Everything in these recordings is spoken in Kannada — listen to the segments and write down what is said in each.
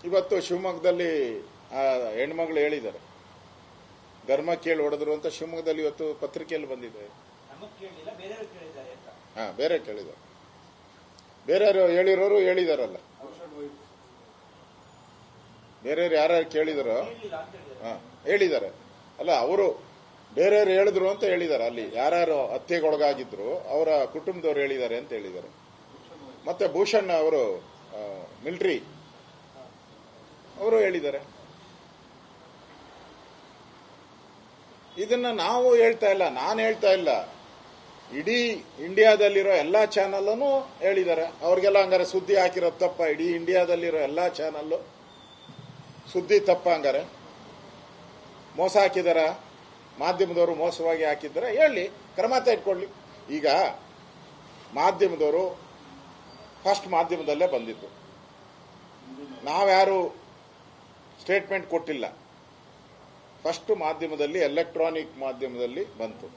ಇವತ್ತು ಶಿವಮೊಗ್ಗದಲ್ಲಿ ಹೆಣ್ಮಗಳು ಹೇಳಿದ್ದಾರೆ, ಧರ್ಮ ಕೇಳಿ ಹೊಡೆದ್ರು ಅಂತ ಶಿವಮೊಗ್ಗದಲ್ಲಿ ಇವತ್ತು ಪತ್ರಿಕೆಯಲ್ಲಿ ಬಂದಿದೆ. ಬೇರೆ ಕೇಳಿದ್ದಾರೆ, ಬೇರೆಯವರು ಹೇಳಿರೋರು ಹೇಳಿದಾರಲ್ಲ, ಬೇರೆಯವ್ರು ಯಾರ್ಯಾರು ಕೇಳಿದಾರೋ ಹೇಳಿದ್ದಾರೆ ಅಲ್ಲ, ಅವರು ಬೇರೆಯವ್ರು ಹೇಳಿದ್ರು ಅಂತ ಹೇಳಿದ್ದಾರೆ. ಅಲ್ಲಿ ಯಾರ್ಯಾರು ಹತ್ಯೆಗೊಳಗಾಗಿದ್ರು ಅವರ ಕುಟುಂಬದವ್ರು ಹೇಳಿದ್ದಾರೆ ಅಂತ ಹೇಳಿದ್ದಾರೆ. ಮತ್ತೆ ಭೂಷಣ್ ಅವರು ಮಿಲಿಟರಿ ಅವರು ಹೇಳಿದ್ದಾರೆ. ಇದನ್ನ ನಾವು ಹೇಳ್ತಾ ಇಲ್ಲ, ನಾನು ಹೇಳ್ತಾ ಇಲ್ಲ, ಇಡೀ ಇಂಡಿಯಾದಲ್ಲಿರೋ ಎಲ್ಲಾ ಚಾನಲ್ ಹೇಳಿದ್ದಾರೆ. ಅವ್ರಿಗೆಲ್ಲ ಹಂಗಾರೆ ಸುದ್ದಿ ಹಾಕಿರೋದು ತಪ್ಪ? ಇಡೀ ಇಂಡಿಯಾದಲ್ಲಿರೋ ಎಲ್ಲಾ ಚಾನಲ್ ಸುದ್ದಿ ತಪ್ಪ? ಹಂಗಾರೆ ಮೋಸ ಹಾಕಿದಾರ? ಮಾಧ್ಯಮದವರು ಮೋಸವಾಗಿ ಹಾಕಿದ್ದಾರೆ ಹೇಳಿ, ಕ್ರಮ ತೆಗೆದುಕೊಳ್ಳಿ. ಈಗ ಮಾಧ್ಯಮದವರು ಫಸ್ಟ್ ಮಾಧ್ಯಮದಲ್ಲೇ ಬಂದಿದ್ದು, ನಾವ್ಯಾರು ಸ್ಟೇಟ್ಮೆಂಟ್ ಕೊಟ್ಟಿಲ್ಲ. ಫಸ್ಟ್ ಮಾಧ್ಯಮದಲ್ಲಿ, ಎಲೆಕ್ಟ್ರಾನಿಕ್ ಮಾಧ್ಯಮದಲ್ಲಿ ಬಂತು.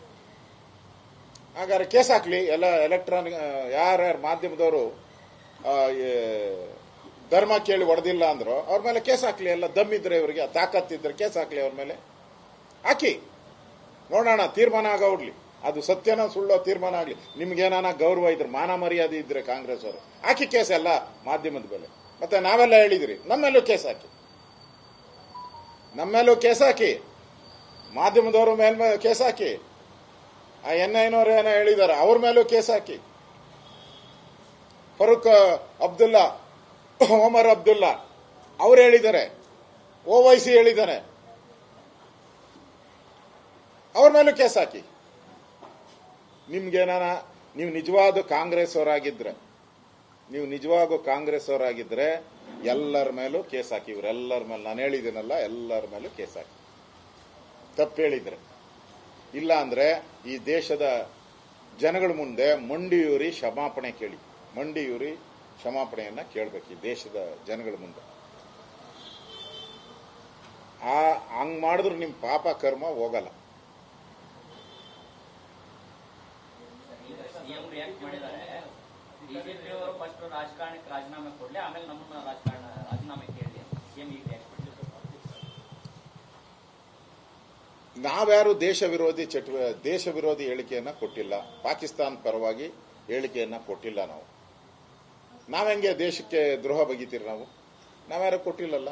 ಹಾಗಾದ್ರೆ ಕೇಸ್ ಹಾಕ್ಲಿ. ಎಲ್ಲ ಎಲೆಕ್ಟ್ರಾನಿಕ್ ಯಾರ್ಯಾರು ಮಾಧ್ಯಮದವರು ಧರ್ಮ ಕೇಳಿ ಹೊಡೆದಿಲ್ಲ ಅಂದ್ರು ಅವ್ರ ಮೇಲೆ ಕೇಸ್ ಹಾಕ್ಲಿ. ಎಲ್ಲ ದಮ್ಮಿದ್ರೆ ಇವರಿಗೆ ತಾಕತ್ತಿದ್ರೆ ಕೇಸ್ ಹಾಕ್ಲಿ, ಅವ್ರ ಮೇಲೆ ಹಾಕಿ ನೋಡೋಣ, ತೀರ್ಮಾನ ಆಗೋಡ್ಲಿ. ಅದು ಸತ್ಯನ ಸುಳ್ಳೋ ತೀರ್ಮಾನ ಆಗ್ಲಿ. ನಿಮ್ಗೇನಾನ ಗೌರವ ಇದ್ರೆ, ಮಾನ ಮರ್ಯಾದೆ ಇದ್ರೆ ಕಾಂಗ್ರೆಸ್ ಅವರು ಹಾಕಿ ಕೇಸ್ ಎಲ್ಲ ಮಾಧ್ಯಮದ ಮೇಲೆ. ಮತ್ತೆ ನಾವೆಲ್ಲ ಹೇಳಿದ್ರಿ, ನಮ್ಮೇಲೂ ಕೇಸ್ ಹಾಕಿ, ನಮ್ಮೇಲೂ ಕೇಸ್ ಹಾಕಿ, ಮಾಧ್ಯಮದವ್ರ ಮೇಲೆ ಕೇಸ್ ಹಾಕಿ. ಆ NIನವ್ರು ಏನೋ ಹೇಳಿದ್ದಾರೆ ಅವ್ರ ಮೇಲೂ ಕೇಸ್ ಹಾಕಿ. ಫರೂಕ್ ಅಬ್ದುಲ್ಲಾ, ಒಮರ್ ಅಬ್ದುಲ್ಲಾ ಅವ್ರು ಹೇಳಿದ್ದಾರೆ, OYC ಹೇಳಿದ್ದಾನೆ, ಅವ್ರ ಮೇಲೂ ಕೇಸ್ ಹಾಕಿ. ನಿಮ್ಗೇನಾನ ನೀವು ನಿಜವಾದ ಕಾಂಗ್ರೆಸ್ ಅವರಾಗಿದ್ರೆ, ಎಲ್ಲರ ಮೇಲೂ ಕೇಸ್ ಹಾಕಿ. ಇವರೆಲ್ಲರ ಮೇಲೆ ನಾನು ಹೇಳಿದ್ದೀನಲ್ಲ, ಎಲ್ಲರ ಮೇಲೂ ಕೇಸ್ ಹಾಕಿ ತಪ್ಪು ಹೇಳಿದ್ರೆ. ಇಲ್ಲ ಅಂದ್ರೆ ಈ ದೇಶದ ಜನಗಳ ಮುಂದೆ ಮಂಡಿಯೂರಿ ಕ್ಷಮಾಪಣೆ ಕೇಳಿ, ಮಂಡಿಯೂರಿ ಕ್ಷಮಾಪಣೆಯನ್ನ ಕೇಳಬೇಕು ಈ ದೇಶದ ಜನಗಳ ಮುಂದೆ. ಹಂಗ್ ಮಾಡಿದ್ರು ನಿಮ್ ಪಾಪ ಕರ್ಮ ಹೋಗಲ್ಲ. ರಾಜಕಾರಣಕ್ಕೆ ರಾಜೀನಾಮೆ ಕೊಡ್ಲಿ, ಆಮೇಲೆ ನಮ್ಮನ್ನ ರಾಜೀನಾಮೆ ಕೇಳಿ ಸಿಎಂ ಈಗ ನಾವ್ಯಾರು ದೇಶ ವಿರೋಧಿ ಹೇಳಿಕೆಯನ್ನ ಕೊಟ್ಟಿಲ್ಲ. ಪಾಕಿಸ್ತಾನ ಪರವಾಗಿ ಹೇಳಿಕೆಯನ್ನ ಕೊಟ್ಟಿಲ್ಲ. ನಾವೆಂಗೆ ದೇಶಕ್ಕೆ ದ್ರೋಹ ಬಗೀತೀರಿ? ನಾವ್ಯಾರು ಕೊಟ್ಟಿಲ್ಲಲ್ಲ.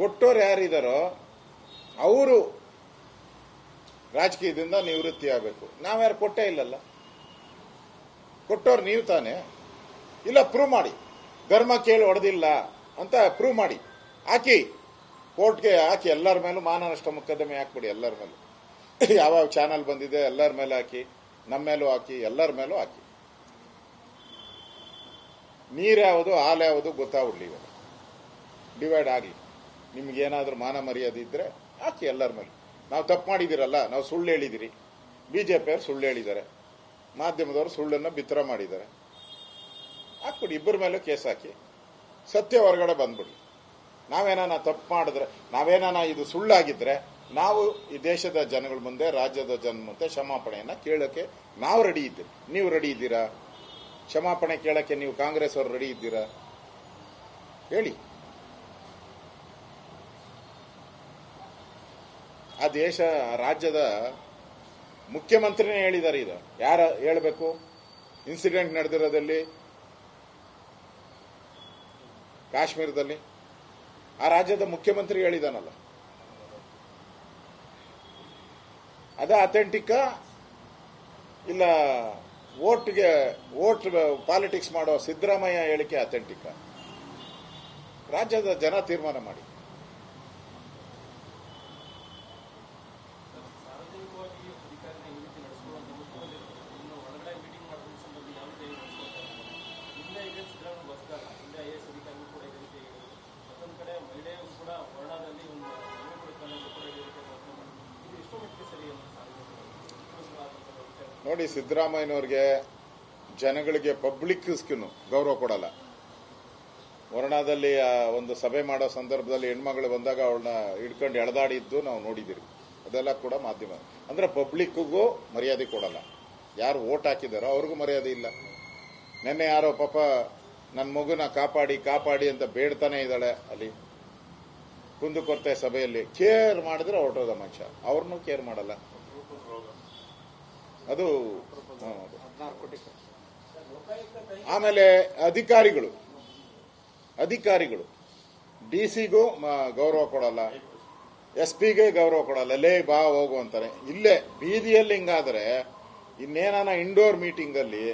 ಕೊಟ್ಟೋರು ಯಾರಿದಾರೋ ಅವರು ರಾಜಕೀಯದಿಂದ ನಿವೃತ್ತಿ ಆಗಬೇಕು. ನಾವ್ಯಾರು ಕೊಟ್ಟೇ ಇಲ್ಲಲ್ಲ. ಕೊಟ್ಟೋರು ನೀವು ತಾನೆ. ಇಲ್ಲ, ಪ್ರೂವ್ ಮಾಡಿ, ಧರ್ಮ ಕೇಳಿ ಹೊಡೆದಿಲ್ಲ ಅಂತ ಪ್ರೂವ್ ಮಾಡಿ, ಹಾಕಿ ಕೋರ್ಟ್ಗೆ ಹಾಕಿ. ಎಲ್ಲರ ಮೇಲೂ ಮಾನನಷ್ಟ ಮೊಕದ್ದಮೆ ಹಾಕ್ಬಿಡಿ. ಎಲ್ಲರ ಮೇಲೂ ಯಾವ ಚಾನಲ್ ಬಂದಿದೆ ಎಲ್ಲರ ಮೇಲೆ ಹಾಕಿ, ನಮ್ಮ ಮೇಲೂ ಹಾಕಿ, ಎಲ್ಲರ ಮೇಲೂ ಹಾಕಿ. ನೀರ್ಯಾವುದು ಹಾಲ್ಯಾವುದು ಗೊತ್ತಾಗ್ಬಿಡ್ಲಿ. ಇವಾಗ ಡಿವೈಡ್ ಆಗಲಿ. ನಿಮ್ಗೇನಾದ್ರೂ ಮಾನ ಮರ್ಯಾದೆ ಇದ್ರೆ ಹಾಕಿ ಎಲ್ಲರ ಮೇಲೂ. ನಾವು ತಪ್ಪು ಮಾಡಿದಿರಲ್ಲ, ನಾವು ಸುಳ್ಳು ಹೇಳಿದಿರಿ, ಬಿಜೆಪಿಯವರು ಸುಳ್ಳು ಹೇಳಿದ್ದಾರೆ, ಮಾಧ್ಯಮದವರು ಸುಳ್ಳನ್ನು ಬಿತ್ತರ ಮಾಡಿದ್ದಾರೆ, ಹಾಕ್ಬಿಡಿ. ಇಬ್ಬರ ಮೇಲೂ ಕೇಸ್ ಹಾಕಿ, ಸತ್ಯ ಹೊರಗಡೆ ಬಂದ್ಬಿಡಿ. ನಾವೇನಾನ ತಪ್ಪು ಮಾಡಿದ್ರೆ, ನಾವೇನಾನ ಇದು ಸುಳ್ಳಾಗಿದ್ರೆ ನಾವು ಈ ದೇಶದ ಜನಗಳ ಮುಂದೆ, ರಾಜ್ಯದ ಜನ ಮುಂದೆ ಕ್ಷಮಾಪಣೆಯನ್ನ ಕೇಳಕ್ಕೆ ನಾವು ರೆಡಿ ಇದ್ದೀವಿ. ನೀವು ರೆಡಿ ಇದ್ದೀರಾ? ಕ್ಷಮಾಪಣೆ ಕೇಳಕ್ಕೆ ನೀವು ಕಾಂಗ್ರೆಸ್ ಅವರು ರೆಡಿ ಇದ್ದೀರಾ? ಹೇಳಿ. ಆ ದೇಶ, ರಾಜ್ಯದ ಮುಖ್ಯಮಂತ್ರಿನೇ ಹೇಳಿದ್ದಾರೆ. ಇದು ಯಾರು ಹೇಳಬೇಕು? ಇನ್ಸಿಡೆಂಟ್ ನಡೆದಿರೋದಲ್ಲಿ ಕಾಶ್ಮೀರದಲ್ಲಿ ಆ ರಾಜ್ಯದ ಮುಖ್ಯಮಂತ್ರಿ ಹೇಳಿದಾನಲ್ಲ. ಅದ ಅಥೆಂಟಿಕಾ ಇಲ್ಲ ವೋಟ್ ಪಾಲಿಟಿಕ್ಸ್ ಮಾಡೋ ಸಿದ್ದರಾಮಯ್ಯ ಹೇಳಿಕೆ ಅಥೆಂಟಿಕಾ? ರಾಜ್ಯದ ಜನ ತೀರ್ಮಾನ ಮಾಡಿ. ನೋಡಿ, ಸಿದ್ದರಾಮಯ್ಯನವ್ರಿಗೆ ಜನಗಳಿಗೆ ಪಬ್ಲಿಕ್ಸ್ಗೂ ಗೌರವ ಕೊಡಲ್ಲ. ವರ್ಣದಲ್ಲಿ ಒಂದು ಸಭೆ ಮಾಡೋ ಸಂದರ್ಭದಲ್ಲಿ ಹೆಣ್ಮಗಳು ಬಂದಾಗ ಅವಳನ್ನ ಹಿಡ್ಕೊಂಡು ಎಳೆದಾಡಿದ್ದು ನಾವು ನೋಡಿದಿರಿ. ಅದೆಲ್ಲ ಕೂಡ ಮಾಧ್ಯಮ ಅಂದ್ರೆ ಪಬ್ಲಿಕ್ಗೂ ಮರ್ಯಾದೆ ಕೊಡಲ್ಲ. ಯಾರು ವೋಟ್ ಹಾಕಿದಾರೋ ಅವ್ರಿಗೂ ಮರ್ಯಾದೆ ಇಲ್ಲ. ನಿನ್ನೆ ಯಾರೋ ಪಾಪ ನನ್ನ ಮಗುನ ಕಾಪಾಡಿ ಕಾಪಾಡಿ ಅಂತ ಬೇಡ್ತಾನೆ ಇದ್ದಾಳೆ ಅಲ್ಲಿ ಕುಂದುಕೊರತೆ ಸಭೆಯಲ್ಲಿ. ಕೇರ್ ಮಾಡಿದ್ರೆ ಹೊರಟೋದ ಮನುಷ್ಯ, ಅವ್ರನ್ನೂ ಕೇರ್ ಮಾಡಲ್ಲ. ಅದು ಆಮೇಲೆ ಅಧಿಕಾರಿಗಳು ಡಿಸಿಗೂ ಗೌರವ ಕೊಡಲ್ಲ, SP ಗೆ ಗೌರವ ಕೊಡಲ್ಲ. ಲೇ ಬಾ ಹೋಗು ಅಂತಾರೆ. ಇಲ್ಲೇ ಬೀದಿಯಲ್ಲಿ ಹಿಂಗಾದ್ರೆ ಇನ್ನೇನ ಇಂಡೋರ್ ಮೀಟಿಂಗ್ ಅಲ್ಲಿ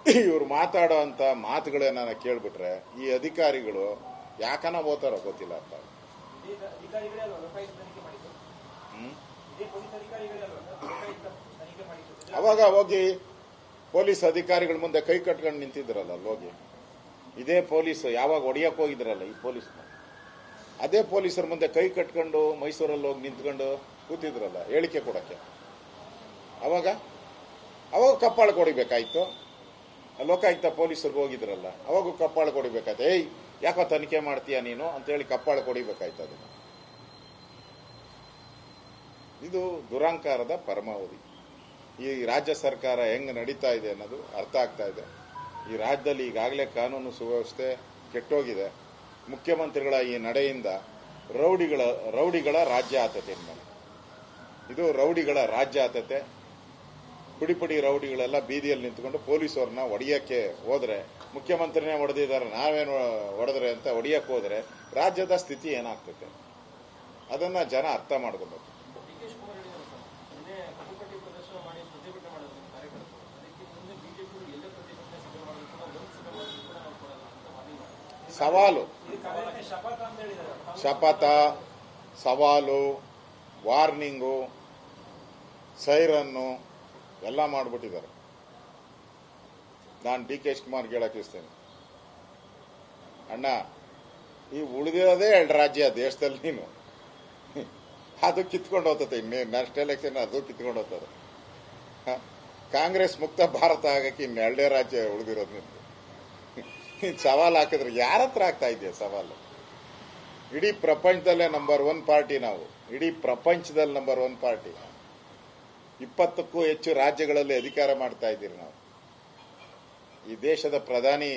ಇವ್ರು ಮಾತಾಡೋ ಅಂತ ಮಾತುಗಳೇನ ಕೇಳ್ಬಿಟ್ರೆ ಈ ಅಧಿಕಾರಿಗಳು ಯಾಕನ ಹೋತಾರೋ ಗೊತ್ತಿಲ್ಲ ಅಂತ. ಅವಾಗ ಹೋಗಿ ಪೊಲೀಸ್ ಅಧಿಕಾರಿಗಳ ಮುಂದೆ ಕೈ ಕಟ್ಕೊಂಡು ನಿಂತಿದ್ರಲ್ಲ ಅಲ್ಲಿ ಹೋಗಿ. ಇದೇ ಪೊಲೀಸ್ ಯಾವಾಗ ಹೊಡಿಯಕ್ಕೆ ಹೋಗಿದ್ರಲ್ಲ ಈ ಪೊಲೀಸ್, ಅದೇ ಪೊಲೀಸರ ಮುಂದೆ ಕೈ ಕಟ್ಕೊಂಡು ಮೈಸೂರಲ್ಲಿ ಹೋಗಿ ನಿಂತ್ಕೊಂಡು ಕೂತಿದ್ರಲ್ಲ ಹೇಳಿಕೆ ಕೊಡಕ್ಕೆ. ಅವಾಗ ಕಪ್ಪಾಳ ಕೊಡಿಬೇಕಾಯ್ತು. ಲೋಕಾಯುಕ್ತ ಪೊಲೀಸರಿಗೆ ಹೋಗಿದ್ರಲ್ಲ ಅವಾಗ ಕಪ್ಪಾಳ ಕೊಡಿಬೇಕಾಯ್ತು. ಏಯ್ ಯಾಕೋ ತನಿಖೆ ಮಾಡ್ತೀಯ ನೀನು ಅಂತೇಳಿ ಕಪ್ಪಾಳ ಕೊಡಿಬೇಕಾಯ್ತು. ಅದನ್ನ ಇದು ದುರಂಕಾರದ ಪರಮಾವಧಿ. ಈ ರಾಜ್ಯ ಸರ್ಕಾರ ಹೆಂಗ್ ನಡೀತಾ ಇದೆ ಅನ್ನೋದು ಅರ್ಥ ಆಗ್ತಾ ಇದೆ. ಈ ರಾಜ್ಯದಲ್ಲಿ ಈಗಾಗಲೇ ಕಾನೂನು ಸುವ್ಯವಸ್ಥೆ ಕೆಟ್ಟೋಗಿದೆ. ಮುಖ್ಯಮಂತ್ರಿಗಳ ಈ ನಡೆಯಿಂದ ರೌಡಿಗಳ ರಾಜ್ಯ ಆತತೆ ಮೇಲೆ ಇದು ರೌಡಿಗಳ ರಾಜ್ಯ ಆತತೆ. ಪುಡಿ ರೌಡಿಗಳೆಲ್ಲ ಬೀದಿಯಲ್ಲಿ ನಿಂತ್ಕೊಂಡು ಪೊಲೀಸವ್ರನ್ನ ಹೊಡೆಯಕ್ಕೆ ಹೋದ್ರೆ, ಮುಖ್ಯಮಂತ್ರಿನೇ ಹೊಡೆದಿದ್ದಾರೆ ನಾವೇನು ಹೊಡೆದ್ರೆ ಅಂತ ಹೊಡೆಯಕ್ಕೆ ಹೋದ್ರೆ ರಾಜ್ಯದ ಸ್ಥಿತಿ ಏನಾಗ್ತದೆ ಅದನ್ನ ಜನ ಅರ್ಥ ಮಾಡ್ಕೊಬೇಕು. ಸವಾಲು, ಶಪಥ, ಸವಾಲು, ವಾರ್ನಿಂಗು, ಸೈರನ್ನು ಎಲ್ಲ ಮಾಡಿಬಿಟ್ಟಿದ್ದಾರೆ. ನಾನು DK ಶಿವಕುಮಾರ್ಗೆ ಹೇಳಕ್ಕೆ ಇಸ್ತೇನೆ, ಅಣ್ಣ ಈ ಉಳಿದಿರೋದೇ 2 ರಾಜ್ಯ ದೇಶದಲ್ಲಿ, ನೀನು ಅದು ಕಿತ್ಕೊಂಡು ಹೋಗ್ತದೆ. ಇನ್ನೇನು ನೆಕ್ಸ್ಟ್ ಎಲೆಕ್ಷನ್ ಅದು ಕಿತ್ಕೊಂಡು ಹೋಗ್ತದೆ. ಕಾಂಗ್ರೆಸ್ ಮುಕ್ತ ಭಾರತ ಆಗಕ್ಕೆ ಇನ್ನು 2 ರಾಜ್ಯ ಉಳಿದಿರೋದು. ನಿಮ್ದು ಸವಾಲು ಹಾಕಿದ್ರೆ ಯಾರ ಹತ್ರ ಆಗ್ತಾ ಇದೆಯಾ ಸವಾಲು? ಇಡೀ ಪ್ರಪಂಚದಲ್ಲೇ ನಂಬರ್ 1 ಪಾರ್ಟಿ ನಾವು. ಇಡೀ ಪ್ರಪಂಚದಲ್ಲಿ ನಂಬರ್ 1 ಪಾರ್ಟಿ. 20ಕ್ಕೂ ಹೆಚ್ಚು ರಾಜ್ಯಗಳಲ್ಲಿ ಅಧಿಕಾರ ಮಾಡ್ತಾ ಇದ್ದೀರಿ ನಾವು. ಈ ದೇಶದ ಪ್ರಧಾನಿ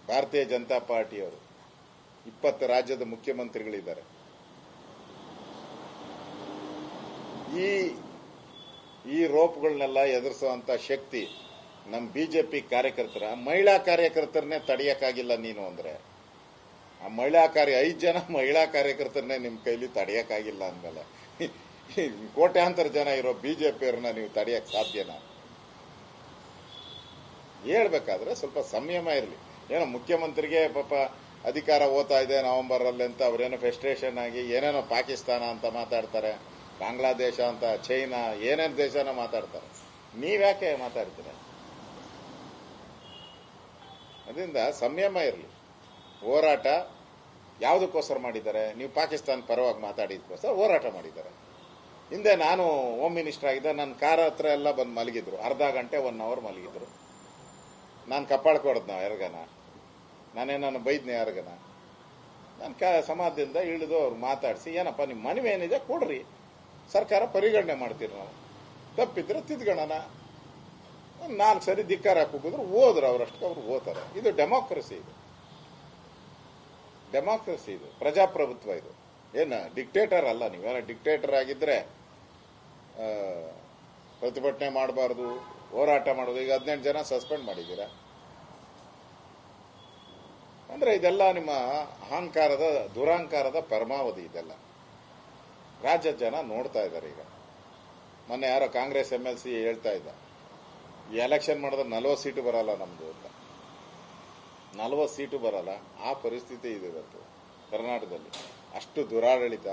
ಭಾರತೀಯ ಜನತಾ ಪಾರ್ಟಿಯವರು. 20 ರಾಜ್ಯದ ಮುಖ್ಯಮಂತ್ರಿಗಳಿದ್ದಾರೆ. ಈ ರೋಪ್ಗಳನ್ನೆಲ್ಲ ಎದುರಿಸುವಂತ ಶಕ್ತಿ ನಮ್ಮ ಬಿಜೆಪಿ ಕಾರ್ಯಕರ್ತರ, ಮಹಿಳಾ ಕಾರ್ಯಕರ್ತರನ್ನೇ ತಡೆಯಕ್ಕಾಗಿಲ್ಲ ನೀನು ಅಂದ್ರೆ, ಆ 5 ಜನ ಮಹಿಳಾ ಕಾರ್ಯಕರ್ತರನ್ನೇ ನಿಮ್ ಕೈಲಿ ತಡೆಯಕ್ಕಾಗಿಲ್ಲ ಅಂದ್ಮೇಲೆ ಕೋಟ್ಯಾಂತರ ಜನ ಇರೋ ಬಿಜೆಪಿಯವ್ರನ್ನ ನೀವು ತಡೆಯಕ್ ಸಾಧ್ಯನಾ? ಹೇಳ್ಬೇಕಾದ್ರೆ ಸ್ವಲ್ಪ ಸಂಯಮ ಇರಲಿ. ಏನೋ ಮುಖ್ಯಮಂತ್ರಿಗೆ ಪಾಪ ಅಧಿಕಾರ ಹೋಗ್ತಾ ಇದೆ ನವೆಂಬರ್ ಅಲ್ಲಿ ಅಂತ ಅವ್ರೇನೋ ಫ್ರಸ್ಟ್ರೇಷನ್ ಆಗಿ ಏನೇನೋ ಪಾಕಿಸ್ತಾನ ಅಂತ ಮಾತಾಡ್ತಾರೆ, ಬಾಂಗ್ಲಾದೇಶ ಅಂತ, ಚೈನಾ, ಏನೇನು ದೇಶನ ಮಾತಾಡ್ತಾರೆ. ನೀವ್ಯಾಕೆ ಮಾತಾಡ್ತೀರ? ಅದರಿಂದ ಸಂಯಮ ಇರಲಿ. ಹೋರಾಟ ಯಾವುದಕ್ಕೋಸ್ಕರ ಮಾಡಿದ್ದಾರೆ? ನೀವು ಪಾಕಿಸ್ತಾನ ಪರವಾಗಿ ಮಾತಾಡಿದಕ್ಕೋಸ್ಕರ ಹೋರಾಟ ಮಾಡಿದ್ದಾರೆ. ಹಿಂದೆ ನಾನು ಹೋಮ್ ಮಿನಿಸ್ಟರ್ ಆಗಿದ್ದೆ, ನನ್ನ ಕಾರ್ ಹತ್ರ ಎಲ್ಲ ಬಂದು ಮಲಗಿದ್ರು. ಅರ್ಧ ಗಂಟೆ 1 ಅವರ್ ಮಲಗಿದ್ರು. ನಾನು ಕಪ್ಪಾಳಕ್ಕೆ ಹೊಡೆದ್ನ ಯಾರಿಗನ? ನಾನೇನ ಬೈದ್ನೆ ಯಾರಿಗನ? ನಾನು ಸಮಾಜದಿಂದ ಇಳಿದು ಅವ್ರು ಮಾತಾಡಿಸಿ, ಏನಪ್ಪ ನಿಮ್ಮ ಮನವಿ ಏನಿದೆ ಕೊಡ್ರಿ, ಸರ್ಕಾರ ಪರಿಗಣನೆ ಮಾಡ್ತೀರಿ, ನಾವು ತಪ್ಪಿದ್ರೆ ತಿದ್ಗಣನ. 4 ಸರಿ ಧಿಕ್ಕಾರ ಹಾಕಿದ್ರು, ಹೋದ್ರು ಅವರಷ್ಟಕ್ಕೆ ಅವ್ರು ಹೋಗ್ತಾರೆ. ಇದು ಡೆಮಾಕ್ರಸಿ. ಇದು ಪ್ರಜಾಪ್ರಭುತ್ವ. ಇದು ಏನ ಡಿಕ್ಟೇಟರ್ ಅಲ್ಲ. ನೀವೇನ ಡಿಕ್ಟೇಟರ್ ಆಗಿದ್ರೆ ಪ್ರತಿಭಟನೆ ಮಾಡಬಾರ್ದು, ಹೋರಾಟ ಮಾಡೋದು. ಈಗ 18 ಜನ ಸಸ್ಪೆಂಡ್ ಮಾಡಿದ್ದೀರಾ ಅಂದ್ರೆ ಇದೆಲ್ಲ ನಿಮ್ಮ ಅಹಂಕಾರದ, ದುರಹಂಕಾರದ ಪರಮಾವಧಿ. ಇದೆಲ್ಲ ರಾಜ್ಯದ ಜನ ನೋಡ್ತಾ ಇದ್ದಾರೆ. ಈಗ ಮೊನ್ನೆ ಯಾರೋ ಕಾಂಗ್ರೆಸ್ MLC ಹೇಳ್ತಾ ಇದ್ದ, ಈ ಎಲೆಕ್ಷನ್ ಮಾಡಿದ್ರೆ 40 ಸೀಟು ಬರಲ್ಲ ನಮ್ದು ಅಂತ. 40 ಸೀಟು ಬರಲ್ಲ. ಆ ಪರಿಸ್ಥಿತಿ ಇದೆ ಇವತ್ತು ಕರ್ನಾಟಕದಲ್ಲಿ. ಅಷ್ಟು ದುರಾಡಳಿತ.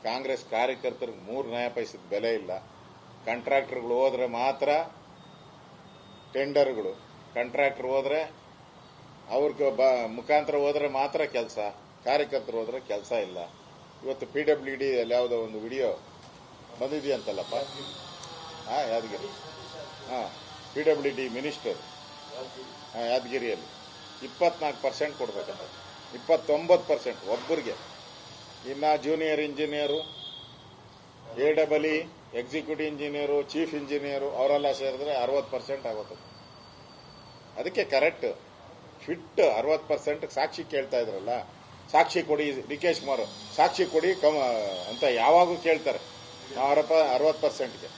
ಕಾಂಗ್ರೆಸ್ ಕಾರ್ಯಕರ್ತರಿಗೆ 3 ನಯ ಪೈಸದ ಬೆಲೆ ಇಲ್ಲ. ಕಾಂಟ್ರಾಕ್ಟರ್ಗಳು ಹೋದ್ರೆ ಮಾತ್ರ ಟೆಂಡರ್ಗಳು, ಕಾಂಟ್ರಾಕ್ಟರ್ ಹೋದ್ರೆ ಅವ್ರಿಗೆ ಮುಖಾಂತರ ಹೋದ್ರೆ ಮಾತ್ರ ಕೆಲಸ, ಕಾರ್ಯಕರ್ತರು ಹೋದ್ರೆ ಕೆಲಸ ಇಲ್ಲ. ಇವತ್ತು PWD ಅಲ್ಲಿ ಯಾವುದೋ ಒಂದು ವಿಡಿಯೋ ಬಂದಿದೆಯಂತಲ್ಲಪ್ಪ, ಯಾದಗಿರಿ, PWD ಮಿನಿಸ್ಟರ್ ಯಾದಗಿರಿಯಲ್ಲಿ 24% ಕೊಡ್ಬೇಕಂತ, 29% ಒಬ್ಬರಿಗೆ. ಇನ್ನ junior engineer, AEE, executive engineer, chief engineer ಅವರೆಲ್ಲ ಸೇರಿದ್ರೆ 60% ಆಗುತ್ತೆ. ಅದಕ್ಕೆ ಕರೆಕ್ಟ್ ಫಿಟ್ 60% ಸಾಕ್ಷಿ ಕೇಳ್ತಾ ಇದ್ರಲ್ಲ, ಸಾಕ್ಷಿ ಕೊಡಿ ಡಿ ಕೆ ಶಿವಕುಮಾರ್, ಸಾಕ್ಷಿ ಕೊಡಿ ಅಂತ ಯಾವಾಗೂ ಕೇಳ್ತಾರೆ. 60%ಗೆ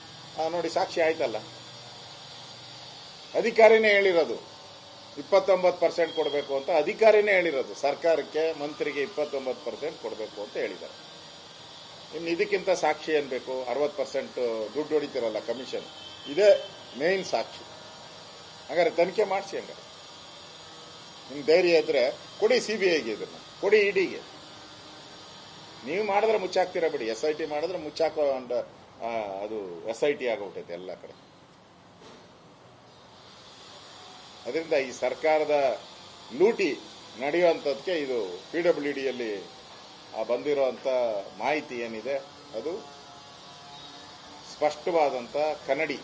ನೋಡಿ ಸಾಕ್ಷಿ ಆಯ್ತಲ್ಲ. ಅಧಿಕಾರಿನೇ ಹೇಳಿರೋದು 29% ಕೊಡಬೇಕು ಅಂತ, ಅಧಿಕಾರಿನೇ ಹೇಳಿರೋದು. ಸರ್ಕಾರಕ್ಕೆ ಮಂತ್ರಿಗೆ 29% ಕೊಡಬೇಕು ಅಂತ ಹೇಳಿದ್ದಾರೆ. ಇನ್ನು ಇದಕ್ಕಿಂತ ಸಾಕ್ಷಿ ಏನ್ ಬೇಕು? 60% ದುಡ್ಡು ಹೊಡಿತಿರಲ್ಲ ಕಮಿಷನ್, ಇದೇ ಮೇನ್ ಸಾಕ್ಷಿ. ಹಾಗಾದ್ರೆ ತನಿಖೆ ಮಾಡಿಸಿ. ಹಂಗಾರೆ ನಿಮ್ ಧೈರ್ಯ ಇದ್ರೆ ಕೊಡಿ, CBIಗೆ ಇದನ್ನ ಕೊಡಿ, ಇಡಿಗೆ. ನೀವು ಮಾಡಿದ್ರೆ ಮುಚ್ಚಾಕ್ತೀರಾ ಬಿಡಿ. SIT ಮಾಡಿದ್ರೆ ಮುಚ್ಚಾಕೋ ಅದು SIT ಆಗೋಗ್ತೈತೆ ಎಲ್ಲ ಕಡೆ. ಅದರಿಂದ ಈ ಸರ್ಕಾರದ ಲೂಟಿ ನಡೆಯುವಂಥದ್ದಕ್ಕೆ ಇದು PWDಯಲ್ಲಿ ಬಂದಿರುವಂಥ ಮಾಹಿತಿ ಏನಿದೆ ಅದು ಸ್ಪಷ್ಟವಾದಂಥ ಕನ್ನಡಿ